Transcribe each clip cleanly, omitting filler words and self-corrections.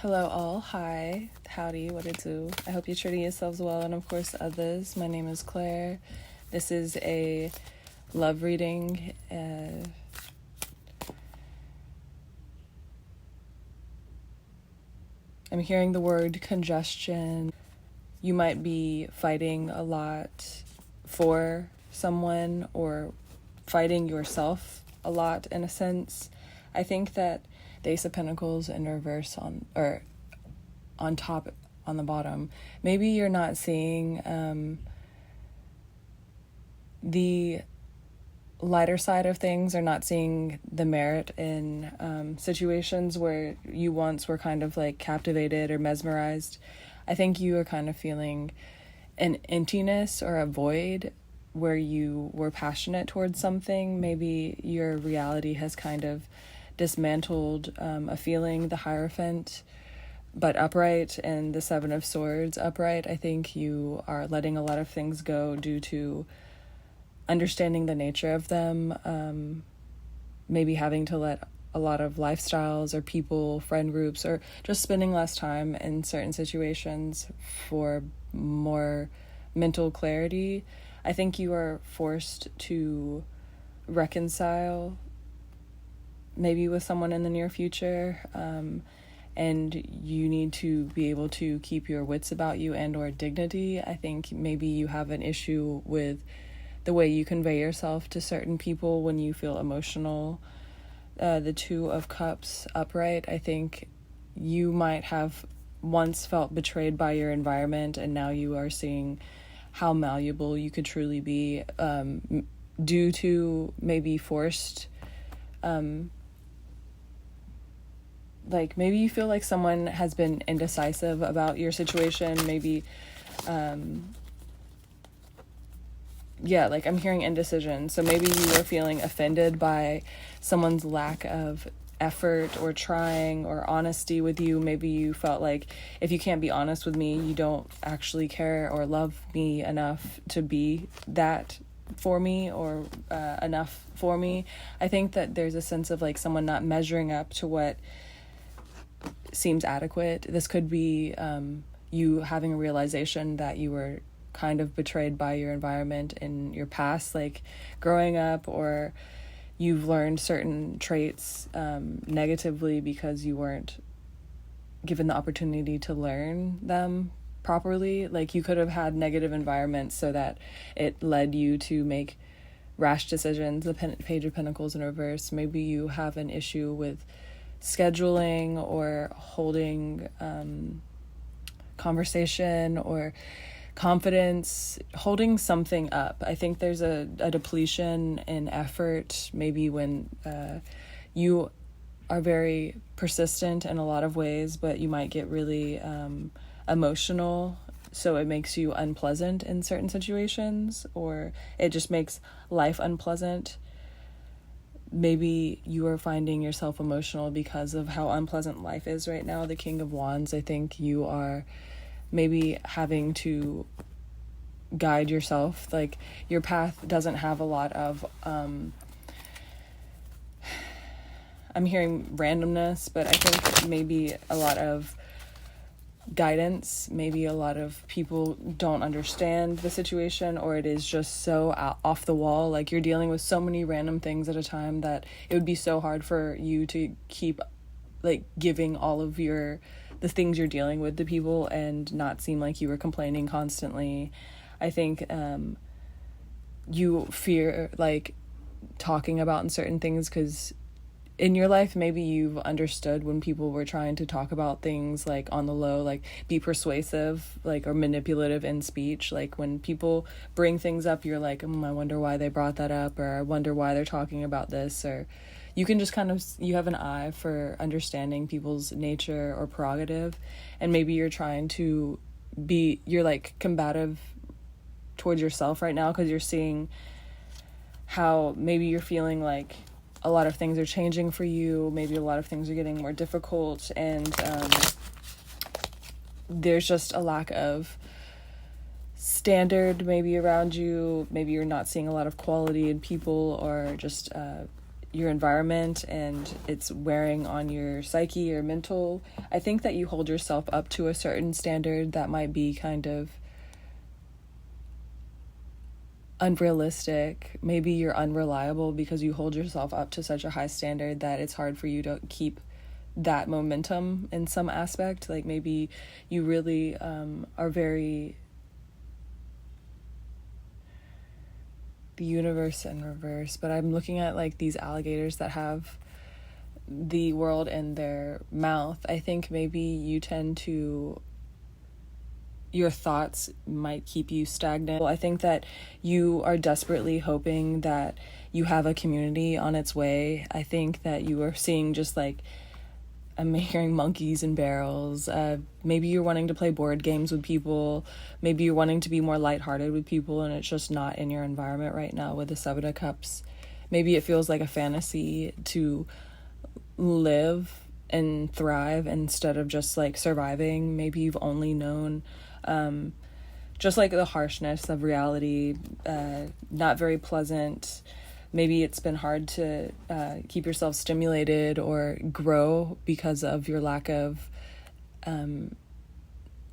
Hello all, hi, howdy, what it do? I hope you're treating yourselves well and of course others. My name is Claire. This is a love reading. I'm hearing the word congestion. You might be fighting a lot for someone or fighting yourself a lot in a sense. I think that the Ace of Pentacles in reverse on top, on the bottom. Maybe you're not seeing the lighter side of things, or not seeing the merit in situations where you once were kind of like captivated or mesmerized. I think you are kind of feeling an emptiness or a void where you were passionate towards something. Maybe your reality has kind of dismantled a feeling, the Hierophant, but upright, and the Seven of Swords upright. I think you are letting a lot of things go due to understanding the nature of them, maybe having to let a lot of lifestyles or people, friend groups, or just spending less time in certain situations for more mental clarity. I think you are forced to reconcile maybe with someone in the near future, and you need to be able to keep your wits about you and or dignity. I think maybe you have an issue with the way you convey yourself to certain people when you feel emotional. The Two of Cups upright, I think you might have once felt betrayed by your environment, and now you are seeing how malleable you could truly be, due to maybe forced, like maybe you feel like someone has been indecisive about your situation. Maybe like I'm hearing indecision. So maybe you were feeling offended by someone's lack of effort or trying or honesty with you. Maybe you felt like if you can't be honest with me, you don't actually care or love me enough to be that for me, or enough for me. I think that there's a sense of like someone not measuring up to what seems adequate. This could be you having a realization that you were kind of betrayed by your environment in your past, like growing up, or you've learned certain traits negatively because you weren't given the opportunity to learn them properly. Like you could have had negative environments so that it led you to make rash decisions. The Page of Pentacles in reverse. Maybe you have an issue with scheduling or holding conversation or confidence, holding something up. I think there's a depletion in effort, maybe when you are very persistent in a lot of ways, but you might get really emotional, so it makes you unpleasant in certain situations, or it just makes life unpleasant. Maybe you are finding yourself emotional because of how unpleasant life is right now. The King of Wands, I think you are maybe having to guide yourself. Like your path doesn't have a lot of I'm hearing randomness, but I think maybe a lot of guidance. Maybe a lot of people don't understand the situation, or it is just so off the wall. Like you're dealing with so many random things at a time that it would be so hard for you to keep like giving all of the things you're dealing with to people and not seem like you were complaining constantly. I think you fear like talking about certain things because in your life maybe you've understood when people were trying to talk about things like on the low, like be persuasive, like, or manipulative in speech. Like when people bring things up, you're like, I wonder why they brought that up, or I wonder why they're talking about this. Or you can just kind of, you have an eye for understanding people's nature or prerogative, and maybe you're trying to you're like combative towards yourself right now because you're seeing how maybe you're feeling like a lot of things are changing for you. Maybe a lot of things are getting more difficult, and there's just a lack of standard maybe around you. Maybe you're not seeing a lot of quality in people, or just your environment and it's wearing on your psyche or mental, I think that you hold yourself up to a certain standard that might be kind of unrealistic. Maybe you're unreliable because you hold yourself up to such a high standard that it's hard for you to keep that momentum in some aspect. Like maybe you really are very the universe in reverse, but I'm looking at like these alligators that have the world in their mouth. I think maybe you tend to, your thoughts might keep you stagnant. I think that you are desperately hoping that you have a community on its way. I think that you are seeing just like, I'm hearing monkeys and barrels. Maybe you're wanting to play board games with people. Maybe you're wanting to be more lighthearted with people, and it's just not in your environment right now with the Seven of Cups. Maybe it feels like a fantasy to live and thrive instead of just like surviving. Maybe you've only known just like the harshness of reality, not very pleasant. Maybe it's been hard to keep yourself stimulated or grow because of your lack of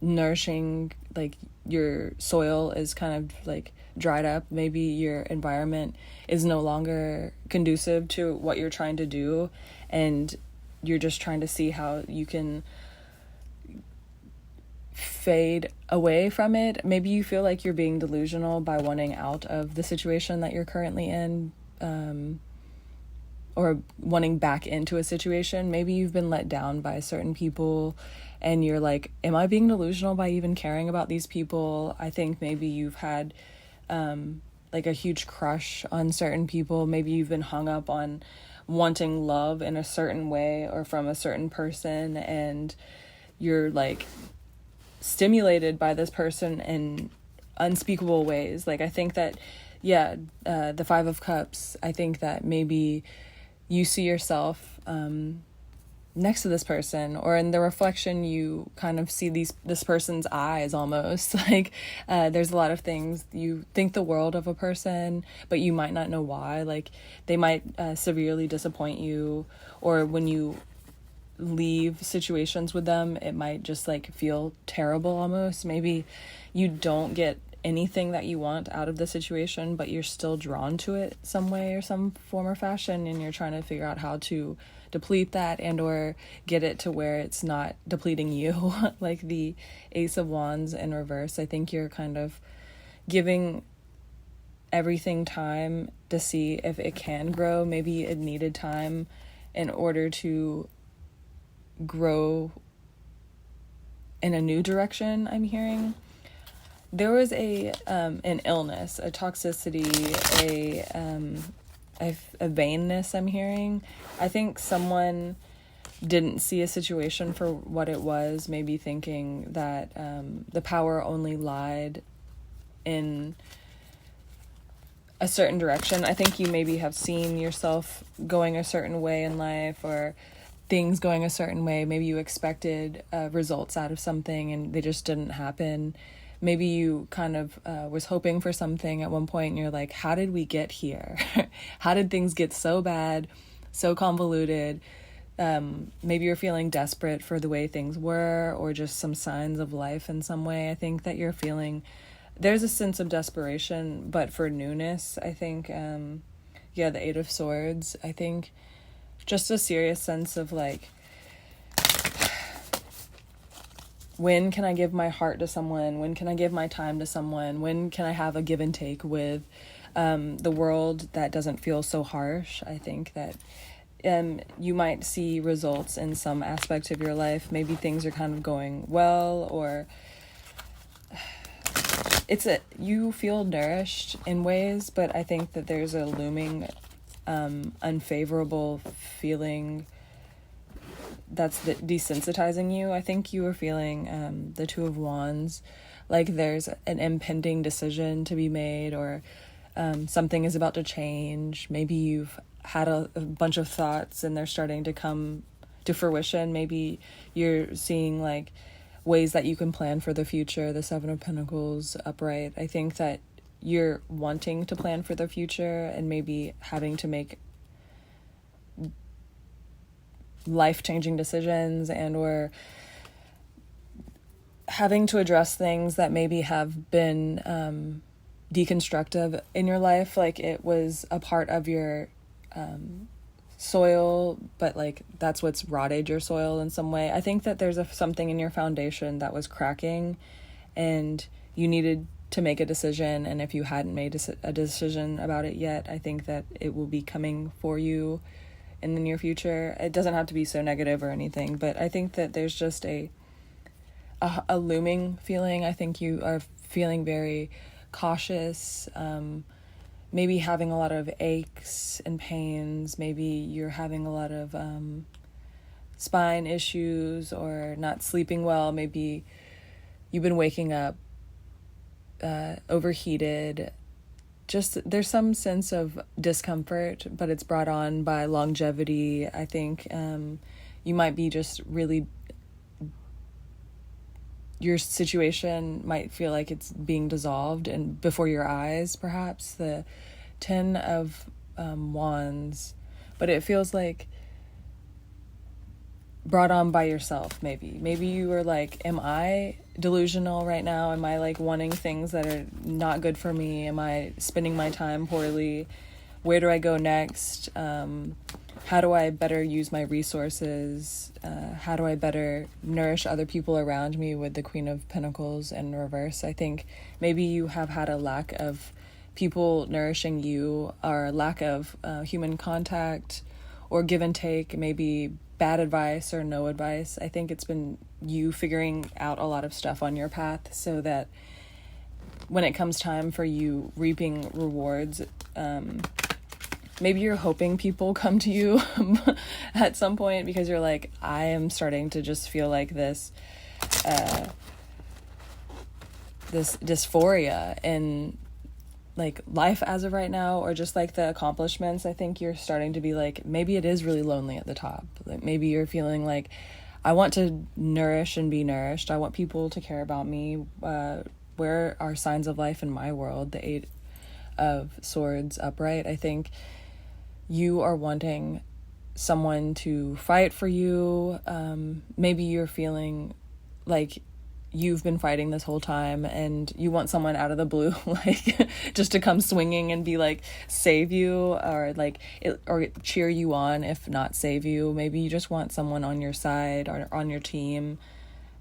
nourishing, like your soil is kind of like dried up. Maybe your environment is no longer conducive to what you're trying to do, and you're just trying to see how you can fade away from it. Maybe you feel like you're being delusional by wanting out of the situation that you're currently in, or wanting back into a situation. Maybe you've been let down by certain people and you're like, am I being delusional by even caring about these people? I think maybe you've had like a huge crush on certain people. Maybe you've been hung up on wanting love in a certain way or from a certain person, and you're like stimulated by this person in unspeakable ways. Like I think that the Five of Cups, I think that maybe you see yourself next to this person, or in the reflection you kind of see this person's eyes almost. Like there's a lot of things, you think the world of a person, but you might not know why. Like they might severely disappoint you, or when you leave situations with them, it might just like feel terrible almost. Maybe you don't get anything that you want out of the situation, but you're still drawn to it some way or some form or fashion, and you're trying to figure out how to deplete that and or get it to where it's not depleting you. Like the Ace of Wands in reverse, I think you're kind of giving everything time to see if it can grow. Maybe it needed time in order to grow in a new direction, I'm hearing. There was an illness, a toxicity, a vainness I'm hearing. I think someone didn't see a situation for what it was, maybe thinking that the power only lied in a certain direction. I think you maybe have seen yourself going a certain way in life, or things going a certain way. Maybe you expected results out of something and they just didn't happen. Maybe you kind of was hoping for something at one point and you're like, how did we get here? How did things get so bad, so convoluted? Maybe you're feeling desperate for the way things were, or just some signs of life in some way. I think that you're feeling, there's a sense of desperation, but for newness. I think, the Eight of Swords, I think just a serious sense of like, when can I give my heart to someone? When can I give my time to someone? When can I have a give and take with the world that doesn't feel so harsh? I think that you might see results in some aspect of your life. Maybe things are kind of going well, or you feel nourished in ways, but I think that there's a looming unfavorable feeling that's desensitizing you. I think you were feeling the Two of Wands, like there's an impending decision to be made, or something is about to change. Maybe you've had a bunch of thoughts and they're starting to come to fruition. Maybe you're seeing like ways that you can plan for the future. The Seven of Pentacles upright. I think that you're wanting to plan for the future and maybe having to make life-changing decisions and or having to address things that maybe have been deconstructive in your life, like it was a part of your soil, but like that's what's rotted your soil in some way. I think that there's something in your foundation that was cracking and you needed to make a decision, and if you hadn't made a decision about it yet, I think that it will be coming for you in the near future. It doesn't have to be so negative or anything, but I think that there's just a looming feeling. I think you are feeling very cautious, maybe having a lot of aches and pains. Maybe you're having a lot of spine issues or not sleeping well. Maybe you've been waking up overheated. Just there's some sense of discomfort, but it's brought on by longevity. I think you might be just really, your situation might feel like it's being dissolved and before your eyes, perhaps. The 10 of Wands, but it feels like brought on by yourself. Maybe you were like, am I delusional right now? Am I like wanting things that are not good for me? Am I spending my time poorly? Where do I go next? How do I better use my resources? How do I better nourish other people around me, with the Queen of Pentacles in reverse? I think maybe you have had a lack of people nourishing you, or lack of human contact or give and take, maybe bad advice or no advice. I think it's been you figuring out a lot of stuff on your path so that when it comes time for you reaping rewards, maybe you're hoping people come to you at some point, because you're like, I am starting to just feel like this dysphoria in like life as of right now, or just like the accomplishments. I think you're starting to be like, maybe it is really lonely at the top. Like maybe you're feeling like, I want to nourish and be nourished. I want people to care about me. Where are signs of life in my world? The 8 of Swords upright. I think you are wanting someone to fight for you. Maybe you're feeling like you've been fighting this whole time and you want someone out of the blue, like just to come swinging and be like, save you, or like or cheer you on, if not save you. Maybe you just want someone on your side or on your team,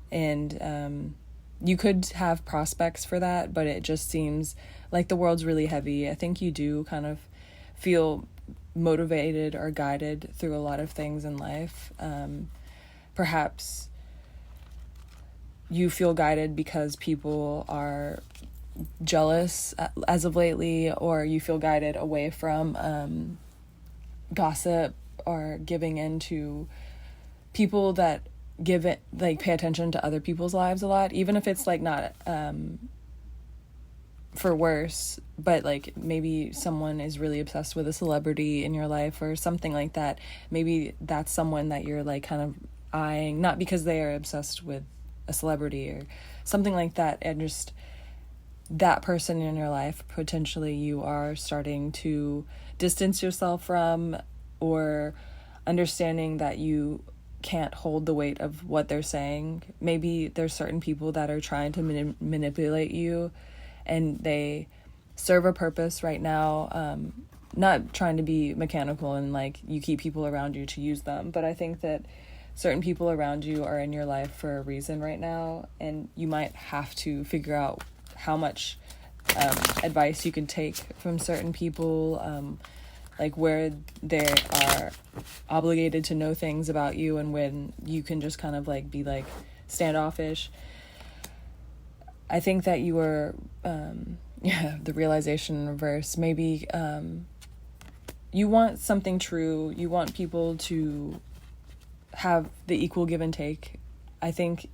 and you could have prospects for that, but it just seems like the world's really heavy. I think you do kind of feel motivated or guided through a lot of things in life. Perhaps you feel guided because people are jealous as of lately, or you feel guided away from gossip or giving in to people that give it, like, pay attention to other people's lives a lot, even if it's like not for worse, but like maybe someone is really obsessed with a celebrity in your life or something like that. Maybe that's someone that you're like kind of eyeing, not because they are obsessed with a celebrity or something like that, and just that person in your life potentially you are starting to distance yourself from, or understanding that you can't hold the weight of what they're saying. Maybe there's certain people that are trying to manipulate you, and they serve a purpose right now. Not trying to be mechanical and like you keep people around you to use them, but I think that certain people around you are in your life for a reason right now, and you might have to figure out how much advice you can take from certain people, like where they are obligated to know things about you and when you can just kind of like be like standoffish. I think that you were, the realization in reverse. Maybe you want something true. You want people to have the equal give and take. I think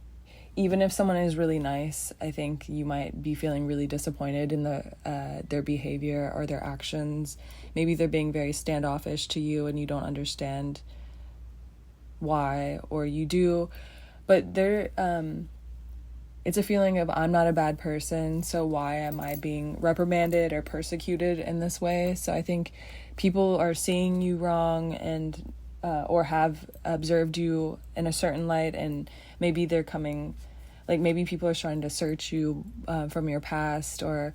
even if someone is really nice, I think you might be feeling really disappointed in their behavior or their actions. Maybe they're being very standoffish to you and you don't understand why, or you do, but it's a feeling of, I'm not a bad person, so why am I being reprimanded or persecuted in this way? So I think people are seeing you wrong, and or have observed you in a certain light, and maybe they're coming, like maybe people are trying to search you from your past, or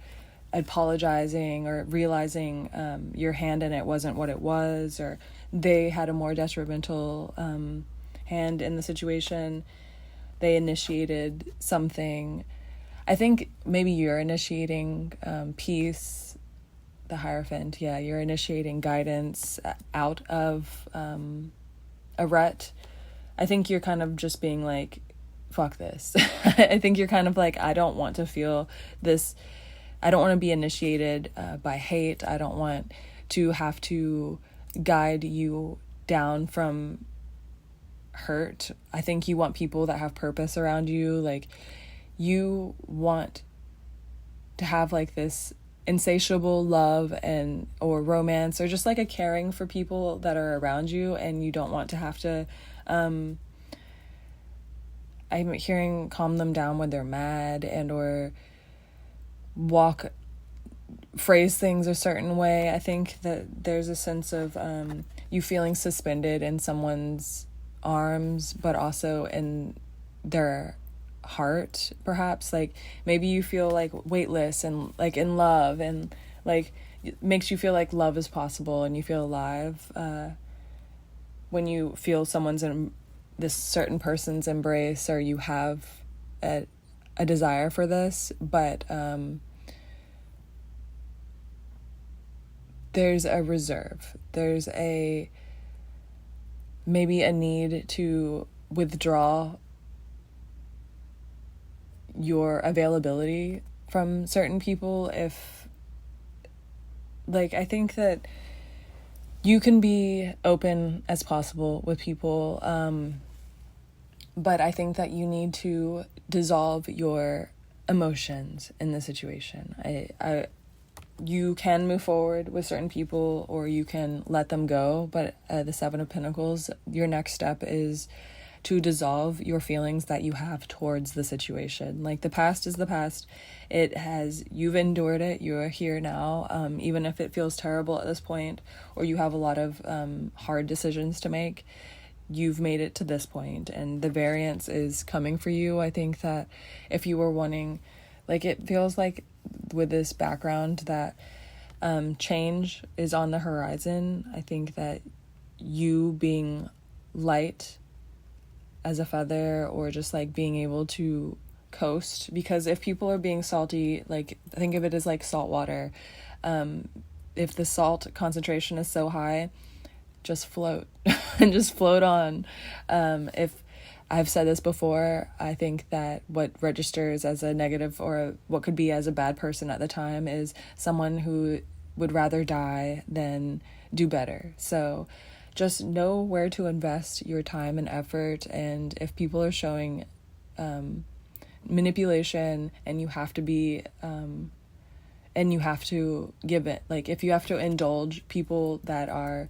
apologizing or realizing your hand in it wasn't what it was, or they had a more detrimental hand in the situation. They initiated something. I think maybe you're initiating peace, the Hierophant. Yeah, you're initiating guidance out of a rut. I think you're kind of just being like, fuck this. I think you're kind of like, I don't want to feel this. I don't want to be initiated by hate. I don't want to have to guide you down from hurt. I think you want people that have purpose around you. Like, you want to have like this insatiable love and or romance, or just like a caring for people that are around you, and you don't want to have to I'm hearing calm them down when they're mad, and or phrase things a certain way. I think that there's a sense of you feeling suspended in someone's arms, but also in their heart, perhaps. Like, maybe you feel like weightless and like in love, and like it makes you feel like love is possible and you feel alive when you feel someone's in this certain person's embrace, or you have a desire for this. But there's a reserve, there's maybe a need to withdraw your availability from certain people. If, like, I think that you can be open as possible with people, but I think that you need to dissolve your emotions in the situation. You can move forward with certain people, or you can let them go, but the Seven of Pentacles, your next step is to dissolve your feelings that you have towards the situation. Like, the past is the past. You've endured it. You're here now. Even if it feels terrible at this point, or you have a lot of hard decisions to make, you've made it to this point, and the variance is coming for you. I think that if you were wanting, like, it feels like with this background that change is on the horizon. I think that you being light as a feather, or just like being able to coast, because if people are being salty, like, think of it as like salt water. If the salt concentration is so high, just float and just float on. If I've said this before, I think that what registers as a negative, or what could be as a bad person at the time, is someone who would rather die than do better. So just know where to invest your time and effort. And if people are showing manipulation, and you have to be and you have to give it, like, if you have to indulge people that are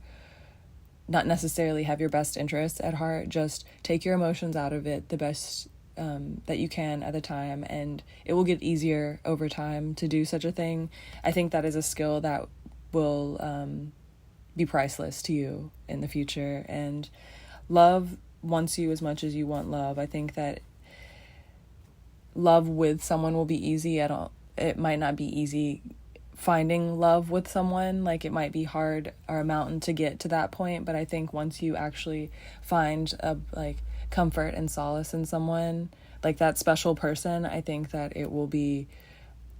not necessarily have your best interests at heart, just take your emotions out of it the best that you can at the time, and it will get easier over time to do such a thing. I think that is a skill that will be priceless to you in the future. And love wants you as much as you want love. I think that love with someone will be easy. It might not be easy finding love with someone. Like, it might be hard, or a mountain to get to that point, but I think once you actually find comfort and solace in someone, like that special person, I think that it will be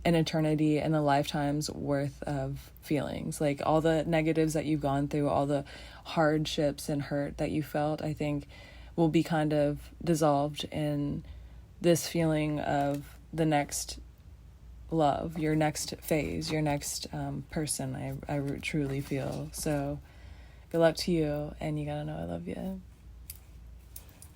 an eternity and a lifetime's worth of feelings. Like, all the negatives that you've gone through, all the hardships and hurt that you felt, I think will be kind of dissolved in this feeling of the next love, your next phase, your next person. I truly feel. So good luck to you, and you gotta know I love you.